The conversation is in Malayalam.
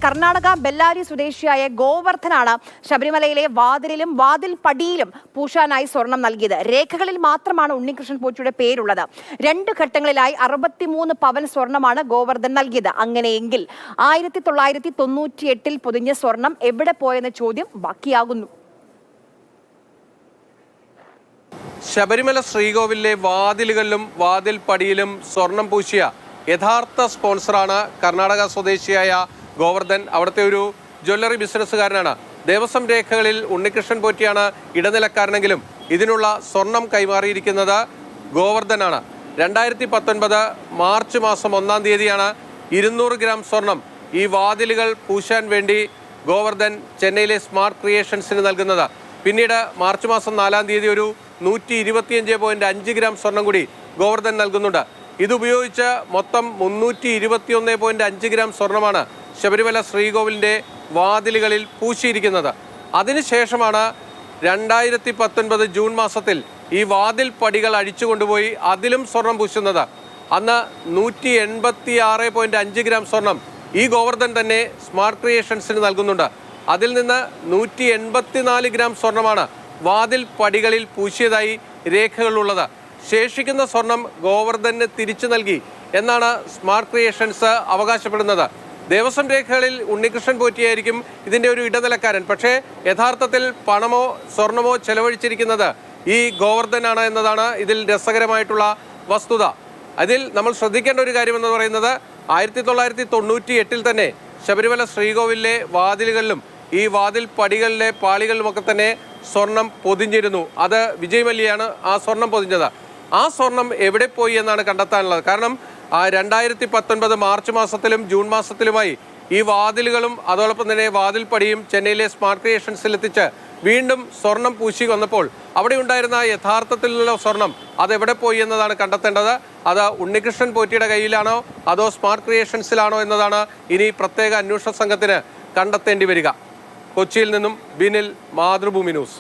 കർണാടക ബെല്ലാരി സ്വദേശിയായ ഗോവർദ്ധനാണ് ശബരിമലയിലെ വാതിലിലും വാതിൽ പടിയിലും പൂശാനായി സ്വർണം നൽകിയത്. രേഖകളിൽ മാത്രമാണ് ഉണ്ണികൃഷ്ണൻ പോറ്റിയുടെ പേരുള്ളത്. 2 ഘട്ടങ്ങളിലായി 63 പവൻ സ്വർണമാണ് ഗോവർദ്ധൻ നൽകിയത്. അങ്ങനെയെങ്കിൽ 1998 പൊതിഞ്ഞ സ്വർണം എവിടെ പോയെന്ന ചോദ്യം ബാക്കിയാകുന്നു. ശബരിമല ശ്രീകോവിലിലെ വാതിലുകളിലും വാതിൽ പടിയിലും സ്വർണം പൂശിയ യഥാർത്ഥ സ്പോൺസറാണ് കർണാടക സ്വദേശിയായ ഗോവർദ്ധൻ. അവിടുത്തെ ഒരു ജ്വല്ലറി ബിസിനസ്സുകാരനാണ്. ദേവസ്വം രേഖകളിൽ ഉണ്ണികൃഷ്ണൻ പോറ്റിയാണ് ഇടനിലക്കാരനെങ്കിലും ഇതിനുള്ള സ്വർണം കൈമാറിയിരിക്കുന്നത് ഗോവർദ്ധനാണ്. 2019 മാർച്ച് മാസം 1-ാം തീയതിയാണ് 200 ഗ്രാം സ്വർണം ഈ വാതിലുകൾ പൂശാൻ വേണ്ടി ഗോവർദ്ധൻ ചെന്നൈയിലെ സ്മാർട്ട് ക്രിയേഷൻസിന് നൽകുന്നത്. പിന്നീട് മാർച്ച് മാസം 4-ാം തീയതി ഒരു 125.5 ഗ്രാം സ്വർണം കൂടി ഗോവർദ്ധൻ നൽകുന്നുണ്ട്. ഇതുപയോഗിച്ച് മൊത്തം 321.5 ഗ്രാം സ്വർണമാണ് ശബരിമല ശ്രീകോവിലിൻ്റെ വാതിലുകളിൽ പൂശിയിരിക്കുന്നത്. അതിനുശേഷമാണ് 2019 ജൂൺ മാസത്തിൽ ഈ വാതിൽ പടികൾ അഴിച്ചുകൊണ്ടുപോയി അതിലും സ്വർണം പൂശുന്നത്. അന്ന് 186.5 ഗ്രാം സ്വർണം ഈ ഗോവർദ്ധൻ തന്നെ സ്മാർട്ട് ക്രിയേഷൻസിന് നൽകുന്നുണ്ട്. അതിൽ നിന്ന് 184 ഗ്രാം സ്വർണമാണ് വാതിൽ പടികളിൽ പൂശിയതായി രേഖകളുള്ളത്. ശേഷിക്കുന്ന സ്വർണം ഗോവർദ്ധന് തിരിച്ചു നൽകി എന്നാണ് സ്മാർട്ട് ക്രിയേഷൻസ് അവകാശപ്പെടുന്നത്. ദേവസ്വം രേഖകളിൽ ഉണ്ണികൃഷ്ണൻ പോറ്റിയായിരിക്കും ഇതിൻ്റെ ഒരു ഇടനിലക്കാരൻ. പക്ഷേ യഥാർത്ഥത്തിൽ പണമോ സ്വർണമോ ചെലവഴിച്ചിരിക്കുന്നത് ഈ ഗോവർദ്ധനാണ് എന്നതാണ് ഇതിൽ രസകരമായിട്ടുള്ള വസ്തുത. അതിൽ നമ്മൾ ശ്രദ്ധിക്കേണ്ട ഒരു കാര്യമെന്ന് പറയുന്നത് 1998 തന്നെ ശബരിമല ശ്രീകോവിലിലെ വാതിലുകളിലും ഈ വാതിൽ പടികളിലെ പാളികളിലുമൊക്കെ തന്നെ സ്വർണം പൊതിഞ്ഞിരുന്നു. അത് വിജയ് മല്യയാണ് ആ സ്വർണം പൊതിഞ്ഞത്. ആ സ്വർണം എവിടെ പോയി എന്നാണ് കണ്ടെത്താനുള്ളത്. കാരണം 2019 മാർച്ച് മാസത്തിലും ജൂൺ മാസത്തിലുമായി ഈ വാതിലുകളും അതോടൊപ്പം തന്നെ വാതിൽ പടിയും ചെന്നൈയിലെ സ്മാർട്ട് ക്രിയേഷൻസിലെത്തിച്ച് വീണ്ടും സ്വർണം പൂശി വന്നപ്പോൾ അവിടെ ഉണ്ടായിരുന്ന യഥാർത്ഥത്തിലുള്ള സ്വർണം അതെവിടെ പോയി എന്നതാണ് കണ്ടെത്തേണ്ടത്. അത് ഉണ്ണികൃഷ്ണൻ പോറ്റിയുടെ കയ്യിലാണോ അതോ സ്മാർട്ട് ക്രിയേഷൻസിലാണോ എന്നതാണ് ഇനി പ്രത്യേക അന്വേഷണ സംഘത്തിന് കണ്ടെത്തേണ്ടി വരിക. കൊച്ചിയിൽ നിന്നും ബിനിൽ, മാതൃഭൂമി ന്യൂസ്.